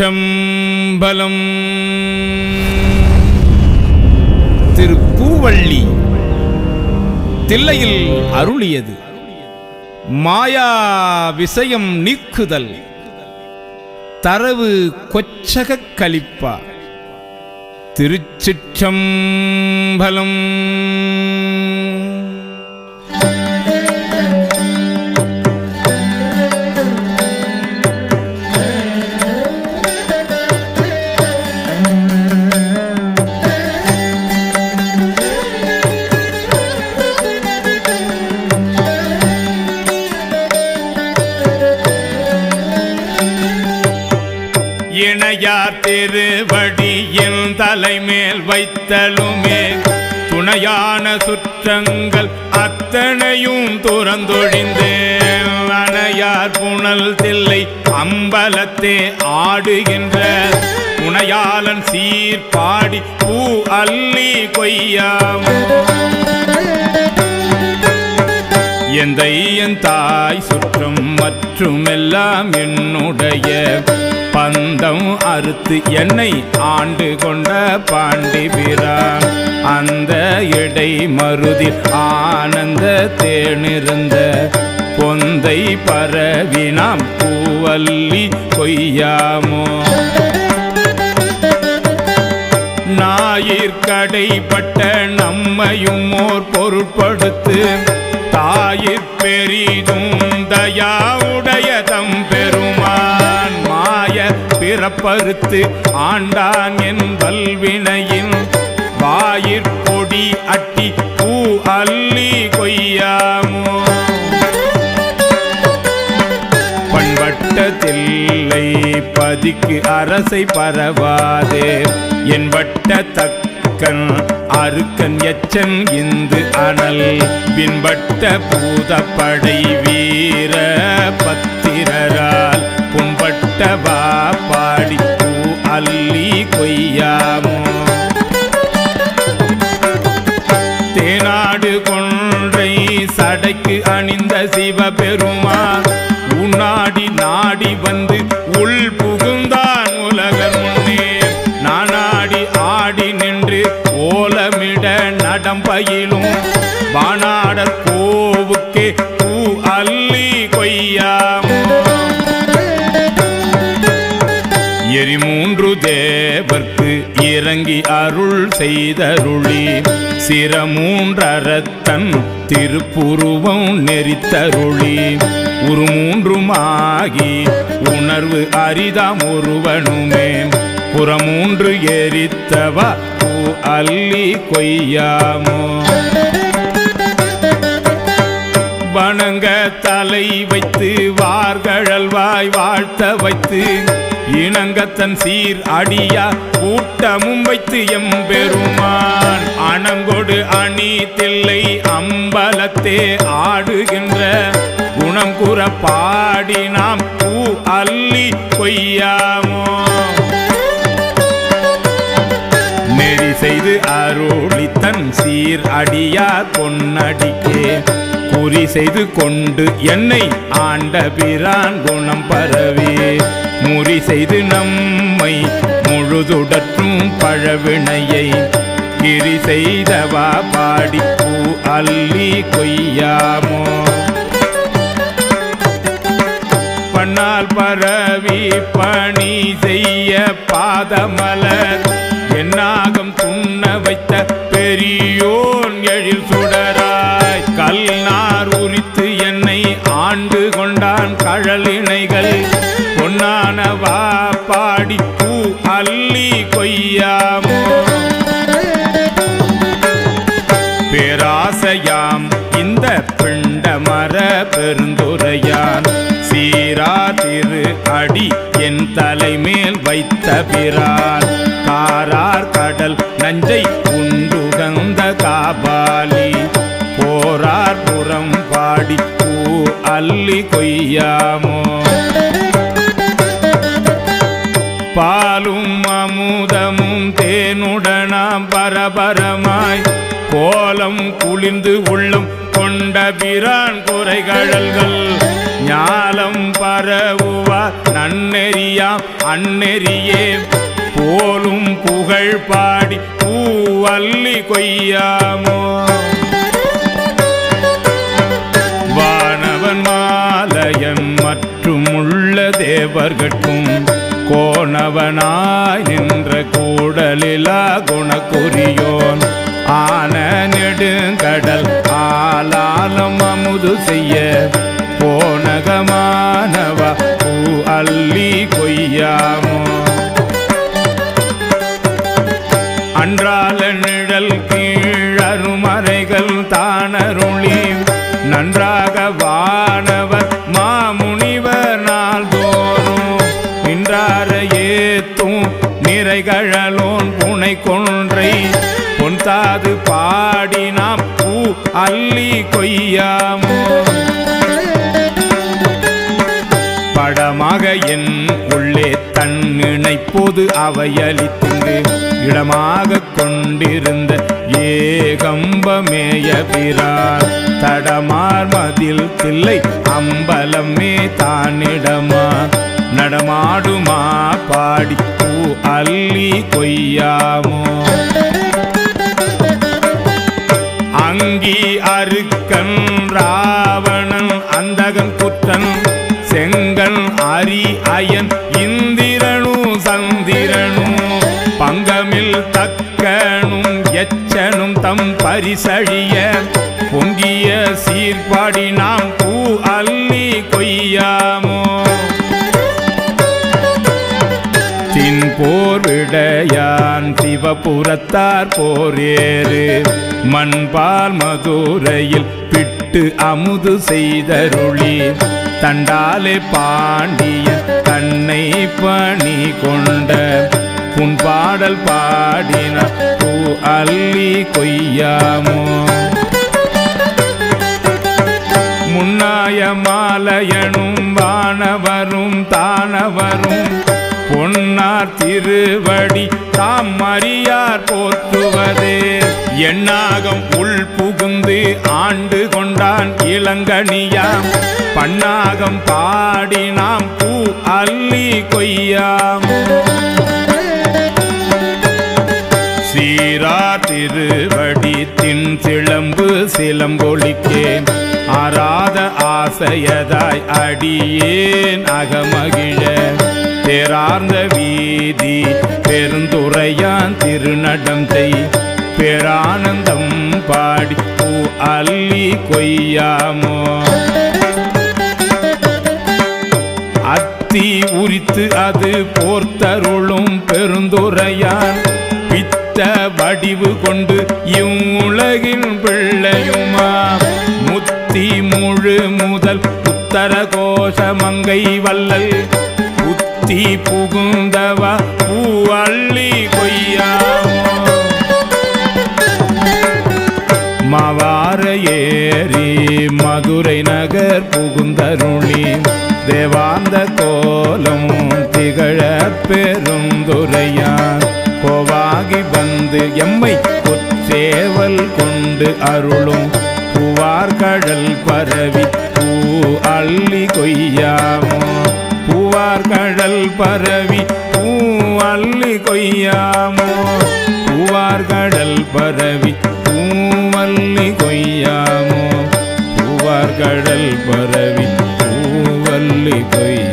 திருச்சிற்றம்பலம். திருப்பூவள்ளி தில்லையில் அருளியது மாயா விஷயம் நீக்குதல் தரவு கொச்சகக் கலிப்பா. திருச்சிற்றம்பலம். இணையார் திருவடியின் தலைமேல் வைத்தலுமே துணையான சுற்றங்கள் அத்தனையும் துறந்தொழிந்து அணையார் புனல் தில்லை அம்பலத்தே ஆடுகின்ற துணையாளன் சீர்பாடி பூ அள்ளி கொய்யாம் என் தாய் சுற்றம் மற்றுமெல்லாம் என்னுடைய பந்தம் அறுத்து என்னை ஆண்டு கொண்ட பாண்டிபிரான் அந்த இடை மருதி ஆனந்த தேனிருந்த பொந்தை பரவி நாம் பூவல்லி கொய்யாமோ. ஞாயிற்கடைப்பட்ட நம்மையும் ஓர் பொருட்படுத்து தாயிற் பெரிதும் தயாவுடைய தம் பெருமான் மாய பிறப்பறுத்து ஆண்டான் என் வல்வினையின் வாயிற்பொடி அட்டி பூ அள்ளி கொய்யாமோ. பண்பட்ட தில்லை பதிக்கு அரசை பரவாதே என் வட்ட தக்கன் அருக்கன் எச்சன் இந்து அனல் பின்பட்ட பூதப்படை வீர பத்திரரால் புண்பட்ட வா பாடி பூ அள்ளி கொய்யாமோ. தேநாடு கொன்றை சடைக்கு அணிந்த சிவபெருமான் உன்னாடி நாடி வந்து உள் புகுந்தான் உலகர் முன்னே நானாடி ஆடி நின்று ஓலமிட நடம்பயிலும் வானாடற் கோவுக்கே பூ அள்ளி கொய்யாமோ. எரிமூன்று தேவர்க்கு இறங்கி அருள் செய்தருளி சிரமூன்றரத்தன் திருப்புருவம் நெறித்தருளி உருமூன்றுமாகி உணர்வு அரிதாம் ஒருவனுமே புறமூன்று எரித்தவா பூ அள்ளி கொய்யாமோ. வணங்க தலை வைத்து வார்கழல்வாய் வாழ்த்த வைத்து இணங்கத்தன் சீர் அடியா கூட்டமும் வைத்து எம்பெருமான் அணங்கொடு அணி தில்லை அம்பலத்தே ஆடுகின்ற குணம் கூற பாடி நாம் பூ அள்ளி கொய்யாமோ. நெறி செய்து அருளி தன் சீர் அடியார் பொன்னடிக்கே குறி செய்து கொண்டு என்னை ஆண்ட பிரான் குணம் பரவே முறி செய்து நம்மை முழுதுடற்றும் பழவினையை கிரி செய்தவா பாடி பூ அள்ளி கொய்யாமோ. பன்னால் பரவி பணி செய்ய பாதமலர் என்னாகம் துண்ண வைத்த பெரியோன் எழில் சுடராய் கல்நார் உரித்து என்னை ஆண்டு கொண்டான் கழலினைகள் பொன்னானவா பாடி பூ அள்ளி கொய்யாமோ. பேராசையாம் இந்த பிண்டமர பெருந்துரையான் சீரா திரு அடி என் தலைமேல் வைத்த பிரான் காரார் கடல் நஞ்சை உண்டுகந்த காபாலி போரார் புறம் பாடி பூ அள்ளி கொய்யாமோ. பாலும் அமுதமும் தேனுடனாம் பரபரமாய் கோலம் குளிர்ந்து உள்ளம் கொண்ட பிரான் குறைகழல்கள் ஞாலம் பரவுவார் நன்னெறியாம் அந்நெறியே போலும் புகழ் பாடி பூவல்லி கொய்யாமோ வானவன் மாலையன் மற்றும் உள்ள தேவர்கட்கும் கோணவனாய் நின்ற கூடலிலா குணக்குரியோன் ஆன நெடுங்கடல் ஆலாலம் அமுது செய்ய போனகமானவா பூ அள்ளி கொய்யாமோ அன்றால நிழல் கீழருமறைகள் தானருளி நன்றாக வானவர் மாமுனிவர் நாள்தோறும் நின்றார ஏத்தும் நிறைகழலோன் புனை கொன்றை பொன்தாது பாடி நாம் பூ அள்ளி கொய்யாமோ படமாக என் உள்ளே தன் நினைப்போது அவையளித்துங்கு இடமாக கொண்டிருந்த ஏகம்பமேய பிரான் தடமார் மதில் தில்லை அம்பலமே தானிடமா நடமாடுமா பாடி பூ அள்ளி கொய்யாமோ அங்கி அருக்கன் ராவணன் அந்தகன் குற்றன் செங்கன் அரி அயன் இந்திரனு சந்திரனு பங்கமில் தக்கனும் எச்சனும் தம் பரிசழிய பொங்கிய சீர்பாடி நாம் பூ அள்ளி கொய்யாமோ தின்போர் விடையான் சிவபுரத்தார் போரேறு மண்பால் மதுரையில் பிட்டு அமுது செய்தருளி தண்டாலே பாண்டிய தன்னை பணி கொண்ட புன்பாடல் பாடின பூ அள்ளி கொய்யாமோ முன்னாய மாலையனும் வானவரும் தானவரும் பொன்னார் திருவடி தாம் அறியார் போற்றுவதே எண்ணாகம் உள் புகுந்து ஆண்டு கொண்டான் இளங்கனியாம் பன்னாகம் பாடி நாம் பூ அள்ளி கொய்யாமோ சீரா திருவடி தின் சிலம்பு சிலம்பொலிக்கே ஆராத ஆசையதாய் அடியேன் அகமகிழ தேரார்ந்த வீதி பெருந்துரையான் திருநடம் செய் பேரானந்தம் பாடி பூ அள்ளி கொய்யாமோ அத்தி உரித்து அது போர்த்தருளும் பெருந்துரையான் பித்த வடிவு கொண்டு இவ்வுலகின் பிள்ளையுமா முத்தி முழு முதல் உத்தர கோஷ மங்கை வல்லல் புத்தி புகுந்தவா பூ அள்ளி கொய்யாமோ மாவார ஏறி மதுரை நகர் புகுந்தருளி தேவாந்த கோலம் திகழ பெருந்துரையான் கோவாகி வந்து எம்மை கொச்சேவல் கொண்டு அருளும் பூவார்கழல் பரவி பூ அள்ளி கொய்யாமோ பூவார்கழல் பரவி பூ அள்ளி கொய்யாமோ பூவார்கழல் பரவி பூவல்லி கொய்யாமோ பூவார்கழல் பரவி பூவல்லி கொய்யாமோ